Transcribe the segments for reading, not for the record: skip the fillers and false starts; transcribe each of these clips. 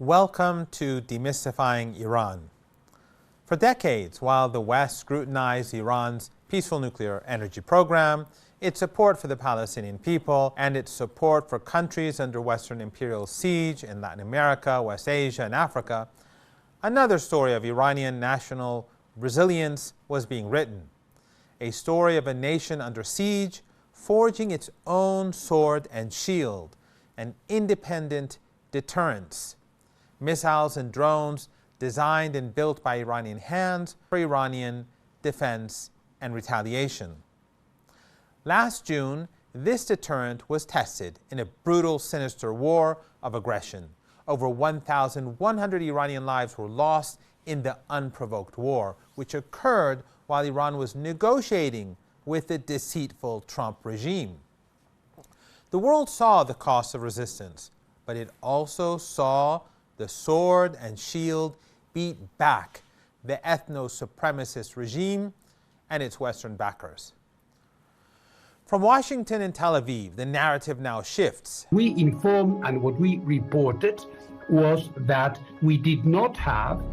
Welcome to Demystifying Iran. For decades, while the West scrutinized Iran's peaceful nuclear energy program, its support for the Palestinian people, and its support for countries under Western imperial siege in Latin America, West Asia, and Africa, another story of Iranian national resilience was being written. A story of a nation under siege, forging its own sword and shield, an independent deterrence. Missiles and drones designed and built by Iranian hands for Iranian defense and retaliation. Last June, this deterrent was tested in a brutal, sinister war of aggression. Over 1,100 Iranian lives were lost in the unprovoked war, which occurred while Iran was negotiating with the deceitful Trump regime. The world saw the cost of resistance, but it also saw the sword and shield beat back the ethno-supremacist regime and its Western backers. From Washington and Tel Aviv, the narrative now shifts. We informed, and what we reported was that we did not have,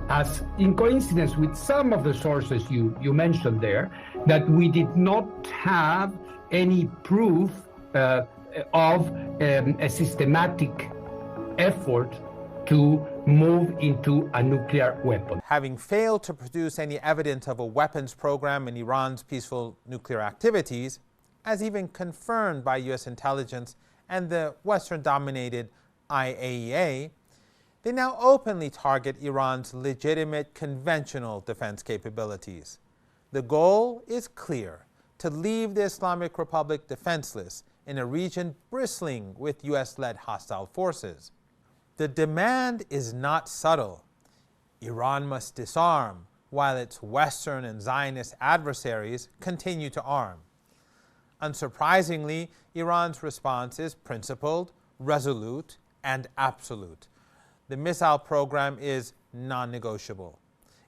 as in coincidence with some of the sources you mentioned there, that we did not have any proof of a systematic effort to move into a nuclear weapon. Having failed to produce any evidence of a weapons program in Iran's peaceful nuclear activities, as even confirmed by U.S. intelligence and the Western-dominated IAEA, they now openly target Iran's legitimate conventional defense capabilities. The goal is clear: to leave the Islamic Republic defenseless in a region bristling with U.S.-led hostile forces. The demand is not subtle. Iran must disarm while its Western and Zionist adversaries continue to arm. Unsurprisingly, Iran's response is principled, resolute, and absolute. The missile program is non-negotiable.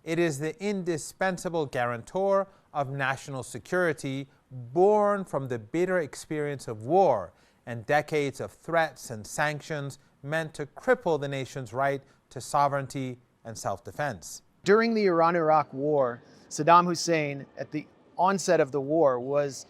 It is the indispensable guarantor of national security born from the bitter experience of war and decades of threats and sanctions meant to cripple the nation's right to sovereignty and self-defense. During the Iran-Iraq War, Saddam Hussein, at the onset of the war, was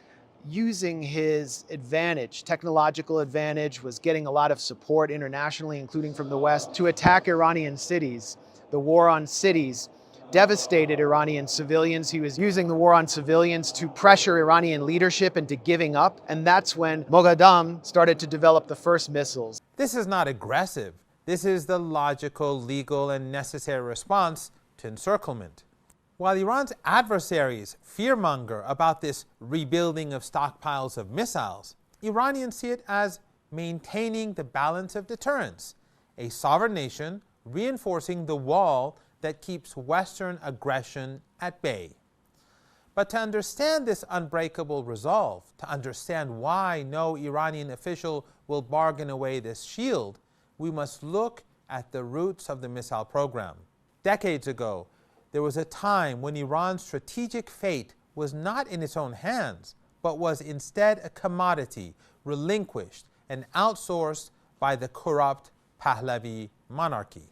using his advantage, technological advantage, was getting a lot of support internationally, including from the West, to attack Iranian cities. The war on cities devastated Iranian civilians. He was using the war on civilians to pressure Iranian leadership into giving up, and that's when Moghadam started to develop the first missiles. This is not aggressive. This is the logical, legal, and necessary response to encirclement. While Iran's adversaries fearmonger about this rebuilding of stockpiles of missiles, Iranians see it as maintaining the balance of deterrence, a sovereign nation reinforcing the wall that keeps Western aggression at bay. But to understand this unbreakable resolve, to understand why no Iranian official will bargain away this shield, we must look at the roots of the missile program. Decades ago, there was a time when Iran's strategic fate was not in its own hands, but was instead a commodity relinquished and outsourced by the corrupt Pahlavi monarchy.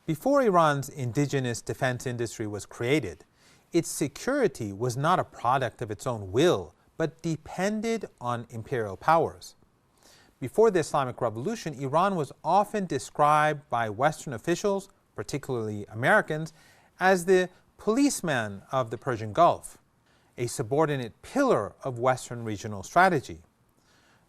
Before Iran's indigenous defense industry was created, its security was not a product of its own will, but depended on imperial powers. Before the Islamic Revolution, Iran was often described by Western officials, particularly Americans, as the policeman of the Persian Gulf, a subordinate pillar of Western regional strategy.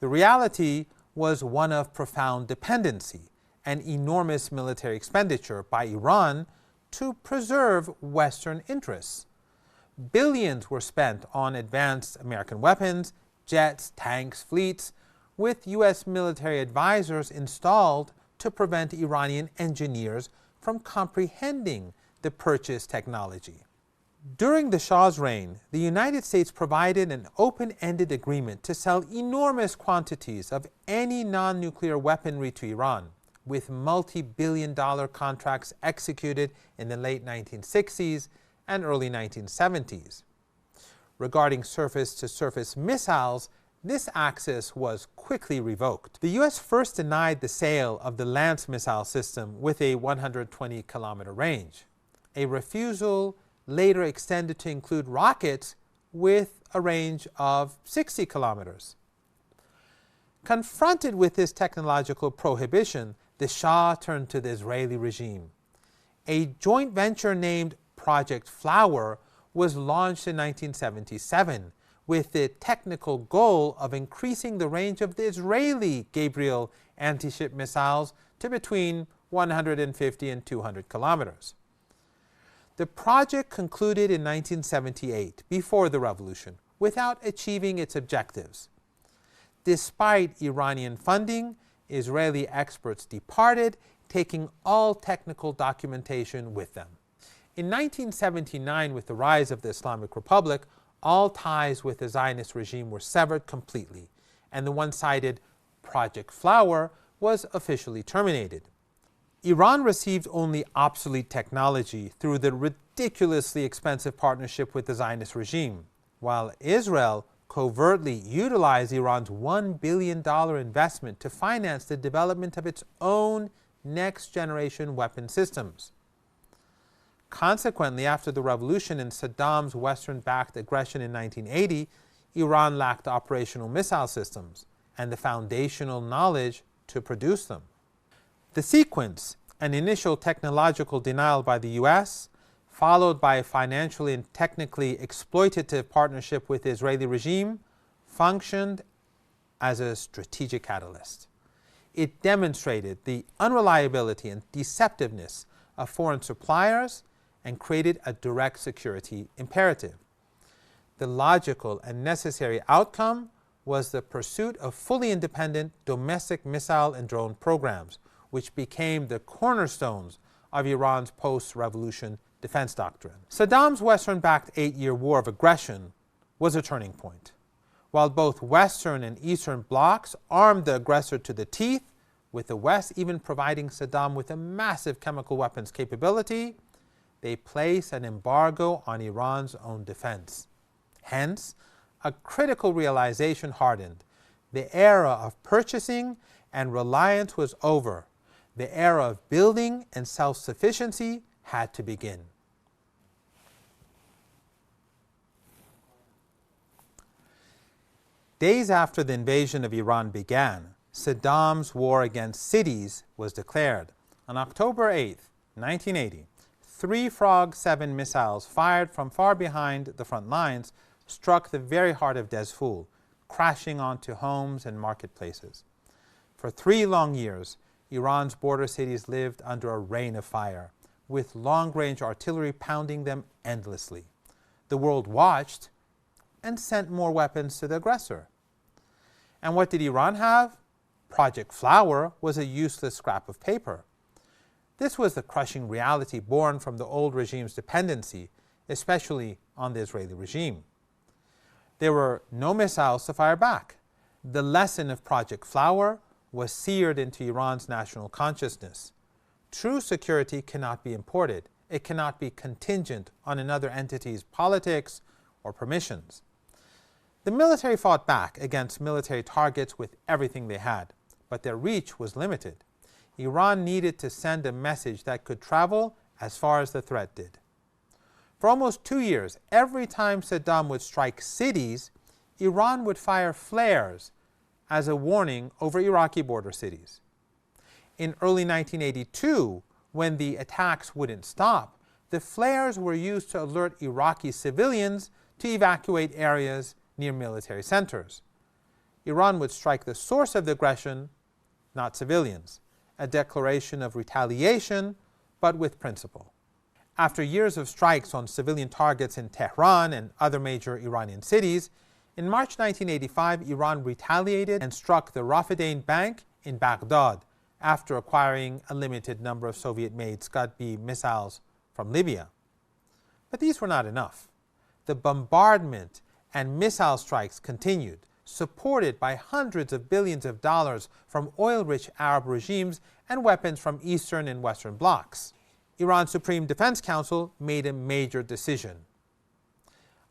The reality was one of profound dependency and enormous military expenditure by Iran to preserve Western interests. Billions were spent on advanced American weapons, jets, tanks, fleets, with U.S. military advisors installed to prevent Iranian engineers from comprehending the purchased technology. During the Shah's reign, the United States provided an open-ended agreement to sell enormous quantities of any non-nuclear weaponry to Iran, with multi-billion-dollar contracts executed in the late 1960s and early 1970s. Regarding surface-to-surface missiles, this access was quickly revoked. The U.S. first denied the sale of the Lance missile system with a 120-kilometer range. A refusal later extended to include rockets with a range of 60 kilometers. Confronted with this technological prohibition, the Shah turned to the Israeli regime. A joint venture named Project Flower was launched in 1977 with the technical goal of increasing the range of the Israeli Gabriel anti-ship missiles to between 150 and 200 kilometers. The project concluded in 1978, before the revolution, without achieving its objectives. Despite Iranian funding, Israeli experts departed, taking all technical documentation with them. In 1979, with the rise of the Islamic Republic, all ties with the Zionist regime were severed completely, and the one-sided Project Flower was officially terminated. Iran received only obsolete technology through the ridiculously expensive partnership with the Zionist regime, while Israel covertly utilized Iran's $1 billion investment to finance the development of its own next-generation weapon systems. Consequently, after the revolution and Saddam's Western-backed aggression in 1980, Iran lacked operational missile systems and the foundational knowledge to produce them. The sequence, an initial technological denial by the U.S., followed by a financially and technically exploitative partnership with the Israeli regime, functioned as a strategic catalyst. It demonstrated the unreliability and deceptiveness of foreign suppliers and created a direct security imperative. The logical and necessary outcome was the pursuit of fully independent domestic missile and drone programs, which became the cornerstones of Iran's post-revolution defense doctrine. Saddam's Western-backed 8-year war of aggression was a turning point. While both Western and Eastern blocs armed the aggressor to the teeth, with the West even providing Saddam with a massive chemical weapons capability, they placed an embargo on Iran's own defense. Hence, a critical realization hardened. The era of purchasing and reliance was over. The era of building and self-sufficiency had to begin. Days after the invasion of Iran began, Saddam's war against cities was declared. On October 8, 1980, 3 Frog 7 missiles fired from far behind the front lines struck the very heart of Dezful, crashing onto homes and marketplaces. For 3 long years, Iran's border cities lived under a rain of fire, with long-range artillery pounding them endlessly. The world watched and sent more weapons to the aggressor. And what did Iran have? Project Flower was a useless scrap of paper. This was the crushing reality born from the old regime's dependency, especially on the Israeli regime. There were no missiles to fire back. The lesson of Project Flower was seared into Iran's national consciousness. True security cannot be imported. It cannot be contingent on another entity's politics or permissions. The military fought back against military targets with everything they had, but their reach was limited. Iran needed to send a message that could travel as far as the threat did. For almost 2 years, every time Saddam would strike cities, Iran would fire flares as a warning over Iraqi border cities. In early 1982, when the attacks wouldn't stop, the flares were used to alert Iraqi civilians to evacuate areas near military centers. Iran would strike the source of the aggression, not civilians, a declaration of retaliation, but with principle. After years of strikes on civilian targets in Tehran and other major Iranian cities, in March 1985, Iran retaliated and struck the Rafidain Bank in Baghdad after acquiring a limited number of Soviet-made Scud B missiles from Libya. But these were not enough. The bombardment and missile strikes continued, supported by hundreds of billions of dollars from oil-rich Arab regimes and weapons from Eastern and Western blocs. Iran's Supreme Defense Council made a major decision.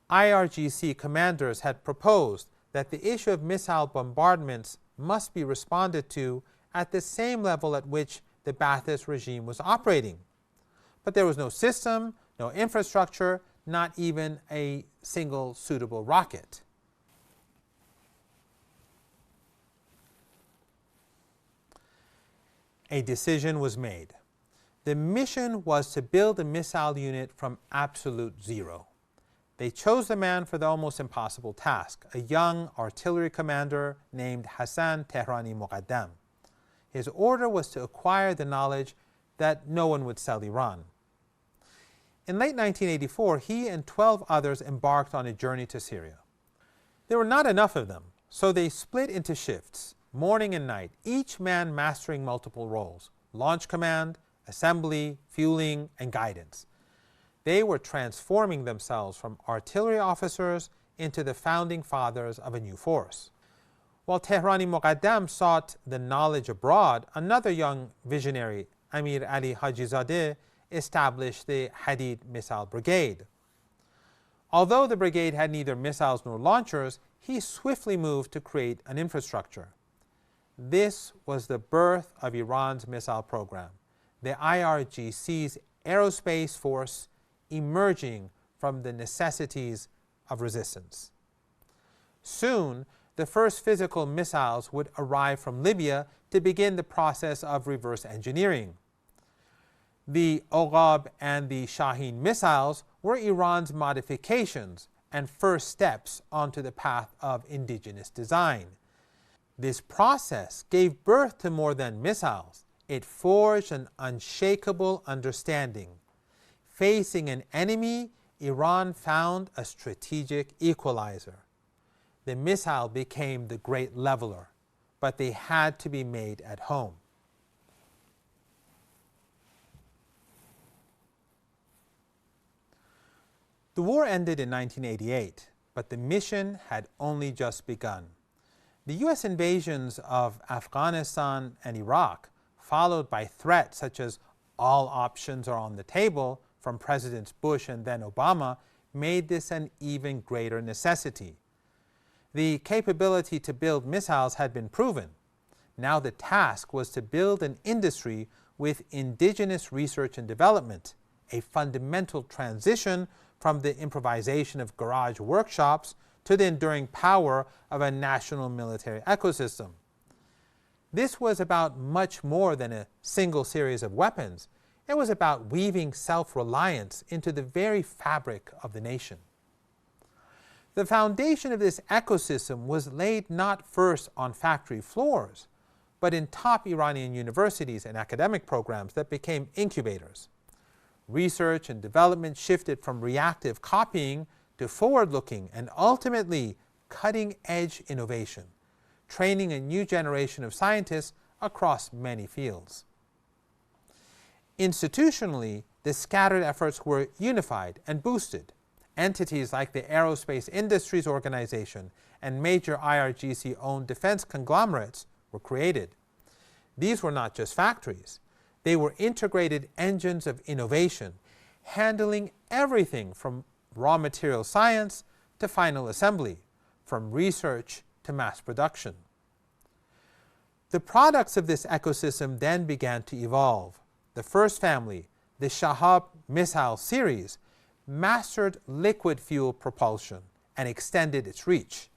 IRGC commanders had proposed that the issue of missile bombardments must be responded to at the same level at which the Ba'athist regime was operating. But there was no system, no infrastructure, not even a single suitable rocket. A decision was made. The mission was to build a missile unit from absolute zero. They chose the man for the almost impossible task, a young artillery commander named Hassan Tehrani Muqaddam. His order was to acquire the knowledge that no one would sell Iran. In late 1984, he and 12 others embarked on a journey to Syria. There were not enough of them, so they split into shifts, morning and night, each man mastering multiple roles: launch command, assembly, fueling, and guidance. They were transforming themselves from artillery officers into the founding fathers of a new force. While Tehrani Muqaddam sought the knowledge abroad, another young visionary, Amir Ali Hajizadeh, established the Hadid Missile Brigade. Although the brigade had neither missiles nor launchers, he swiftly moved to create an infrastructure. This was the birth of Iran's missile program, the IRGC's aerospace force emerging from the necessities of resistance. Soon, the first physical missiles would arrive from Libya to begin the process of reverse engineering. The Oghab and the Shaheen missiles were Iran's modifications and first steps onto the path of indigenous design. This process gave birth to more than missiles. It forged an unshakable understanding. Facing an enemy, Iran found a strategic equalizer. The missile became the great leveler, but they had to be made at home. The war ended in 1988, but the mission had only just begun. The U.S. invasions of Afghanistan and Iraq, followed by threats such as all options are on the table from Presidents Bush and then Obama, made this an even greater necessity. The capability to build missiles had been proven. Now the task was to build an industry with indigenous research and development, a fundamental transition from the improvisation of garage workshops to the enduring power of a national military ecosystem. This was about much more than a single series of weapons. It was about weaving self-reliance into the very fabric of the nation. The foundation of this ecosystem was laid not first on factory floors, but in top Iranian universities and academic programs that became incubators. Research and development shifted from reactive copying to forward-looking and ultimately cutting-edge innovation, training a new generation of scientists across many fields. Institutionally, the scattered efforts were unified and boosted. Entities like the Aerospace Industries Organization and major IRGC-owned defense conglomerates were created. These were not just factories. They were integrated engines of innovation, handling everything from raw material science to final assembly, from research to mass production. The products of this ecosystem then began to evolve. The first family, the Shahab missile series, mastered liquid fuel propulsion and extended its reach.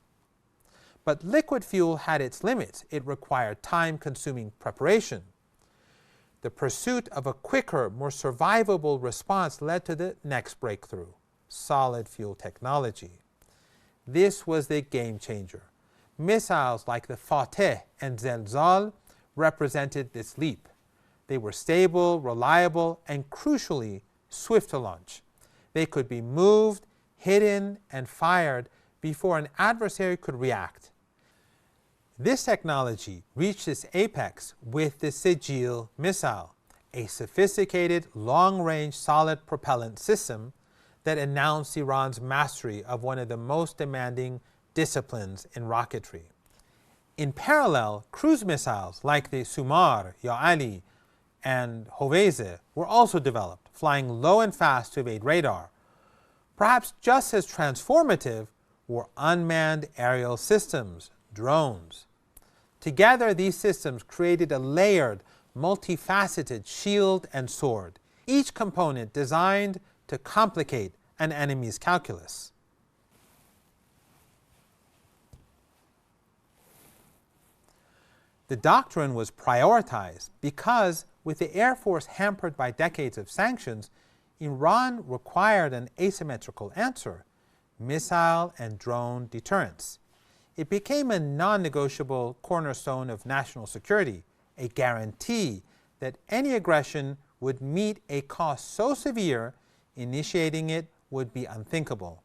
But liquid fuel had its limits. It required time-consuming preparation. The pursuit of a quicker, more survivable response led to the next breakthrough: solid fuel technology. This was the game changer. Missiles like the Fateh and Zelzal represented this leap. They were stable, reliable, and crucially, swift to launch. They could be moved, hidden, and fired before an adversary could react. This technology reached its apex with the Sejil missile, a sophisticated, long-range solid propellant system that announced Iran's mastery of one of the most demanding disciplines in rocketry. In parallel, cruise missiles like the Sumar, Ya Ali, and Hoveze were also developed, flying low and fast to evade radar. Perhaps just as transformative were unmanned aerial systems, drones. Together, these systems created a layered, multifaceted shield and sword, each component designed to complicate an enemy's calculus. The doctrine was prioritized because, with the Air Force hampered by decades of sanctions, Iran required an asymmetrical answer: missile and drone deterrence. It became a non-negotiable cornerstone of national security, a guarantee that any aggression would meet a cost so severe, initiating it would be unthinkable.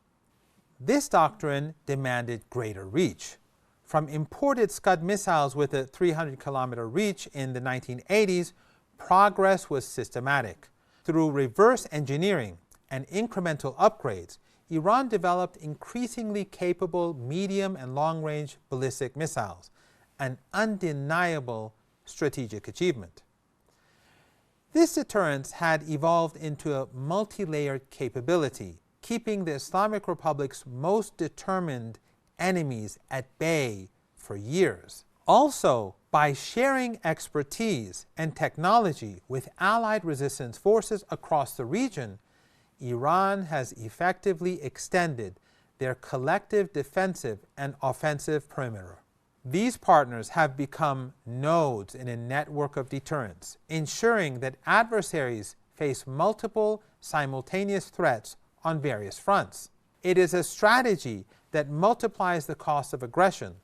This doctrine demanded greater reach. From imported Scud missiles with a 300-kilometer reach in the 1980s, progress was systematic. Through reverse engineering and incremental upgrades, Iran developed increasingly capable medium and long-range ballistic missiles, an undeniable strategic achievement. This deterrence had evolved into a multi-layered capability, keeping the Islamic Republic's most determined enemies at bay for years. Also, by sharing expertise and technology with allied resistance forces across the region, Iran has effectively extended their collective defensive and offensive perimeter. These partners have become nodes in a network of deterrence, ensuring that adversaries face multiple simultaneous threats on various fronts. It is a strategy that multiplies the cost of aggression,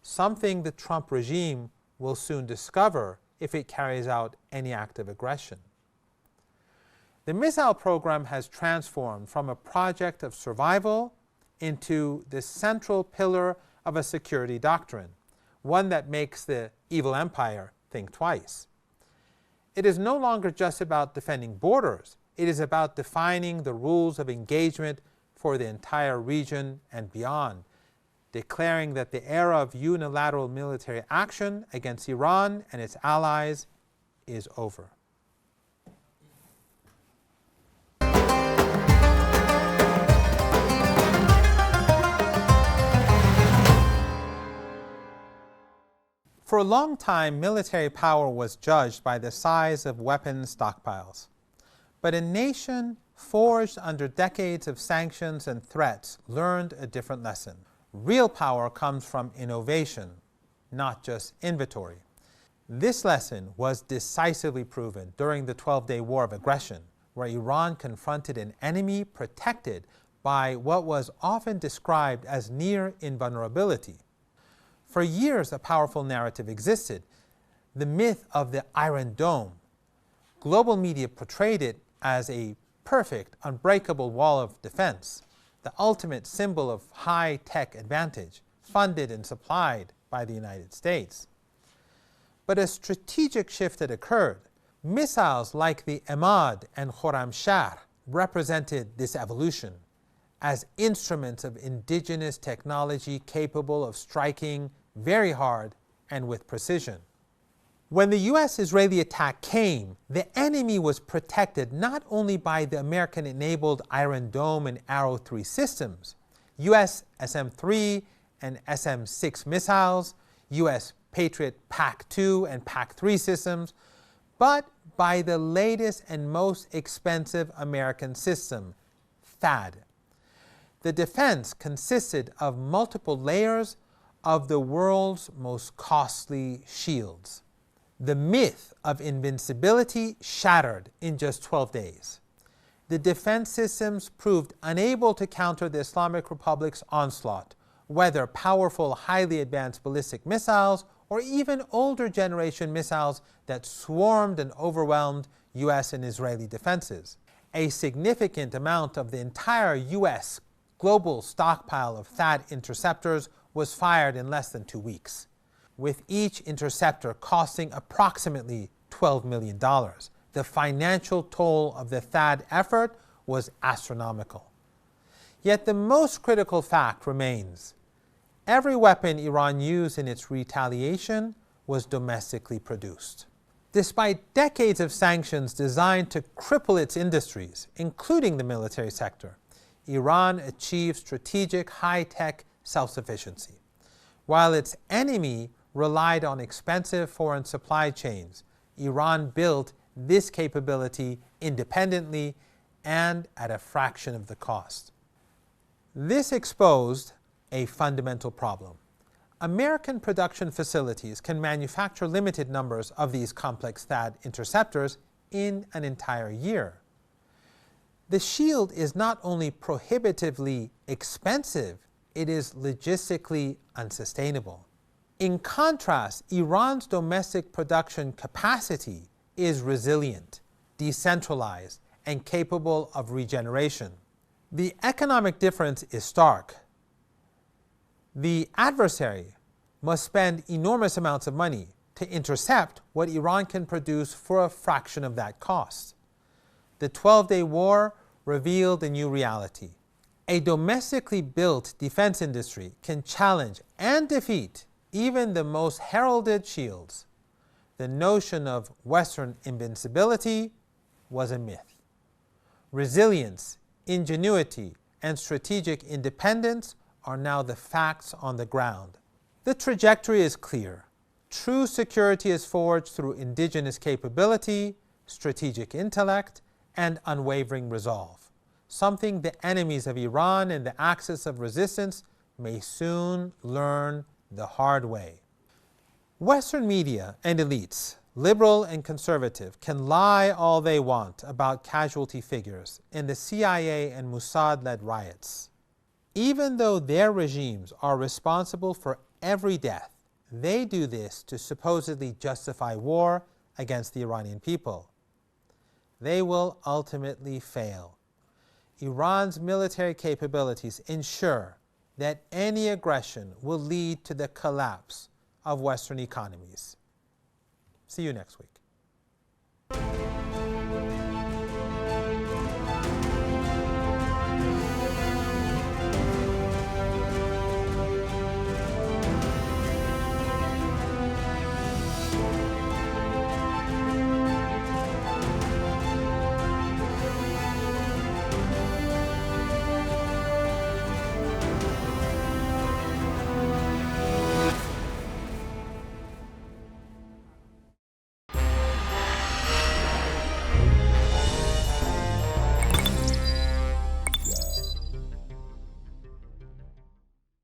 something the Trump regime will soon discover if it carries out any act of aggression. The missile program has transformed from a project of survival into the central pillar of a security doctrine, one that makes the evil empire think twice. It is no longer just about defending borders. It is about defining the rules of engagement for the entire region and beyond, declaring that the era of unilateral military action against Iran and its allies is over. For a long time, military power was judged by the size of weapons stockpiles. But a nation forged under decades of sanctions and threats learned a different lesson. Real power comes from innovation, not just inventory. This lesson was decisively proven during the 12-day war of aggression, where Iran confronted an enemy protected by what was often described as near invulnerability. For years, a powerful narrative existed, the myth of the Iron Dome. Global media portrayed it as a perfect, unbreakable wall of defense, the ultimate symbol of high-tech advantage, funded and supplied by the United States. But a strategic shift had occurred. Missiles like the Emad and Khorramshahr represented this evolution as instruments of indigenous technology capable of striking very hard and with precision. When the US-Israeli attack came, the enemy was protected not only by the American-enabled Iron Dome and Arrow 3 systems, US SM-3 and SM-6 missiles, US Patriot PAC-2 and PAC-3 systems, but by the latest and most expensive American system, THAAD. The defense consisted of multiple layers of the world's most costly shields. The myth of invincibility shattered in just 12 days. The defense systems proved unable to counter the Islamic Republic's onslaught, whether powerful, highly advanced ballistic missiles or even older generation missiles that swarmed and overwhelmed US and Israeli defenses. A significant amount of the entire US global stockpile of THAAD interceptors was fired in less than 2 weeks, with each interceptor costing approximately $12 million. The financial toll of the THAAD effort was astronomical. Yet the most critical fact remains. Every weapon Iran used in its retaliation was domestically produced. Despite decades of sanctions designed to cripple its industries, including the military sector, Iran achieved strategic high-tech self-sufficiency. While its enemy relied on expensive foreign supply chains, Iran built this capability independently and at a fraction of the cost. This exposed a fundamental problem. American production facilities can manufacture limited numbers of these complex THAAD interceptors in an entire year. The shield is not only prohibitively expensive, it is logistically unsustainable. In contrast, Iran's domestic production capacity is resilient, decentralized, and capable of regeneration. The economic difference is stark. The adversary must spend enormous amounts of money to intercept what Iran can produce for a fraction of that cost. The 12-day war revealed a new reality. A domestically built defense industry can challenge and defeat even the most heralded shields. The notion of Western invincibility was a myth. Resilience, ingenuity, and strategic independence are now the facts on the ground. The trajectory is clear. True security is forged through indigenous capability, strategic intellect, and unwavering resolve, something the enemies of Iran and the axis of resistance may soon learn the hard way. Western media and elites, liberal and conservative, can lie all they want about casualty figures in the CIA and Mossad-led riots. Even though their regimes are responsible for every death, they do this to supposedly justify war against the Iranian people. They will ultimately fail. Iran's military capabilities ensure that any aggression will lead to the collapse of Western economies. See you next week.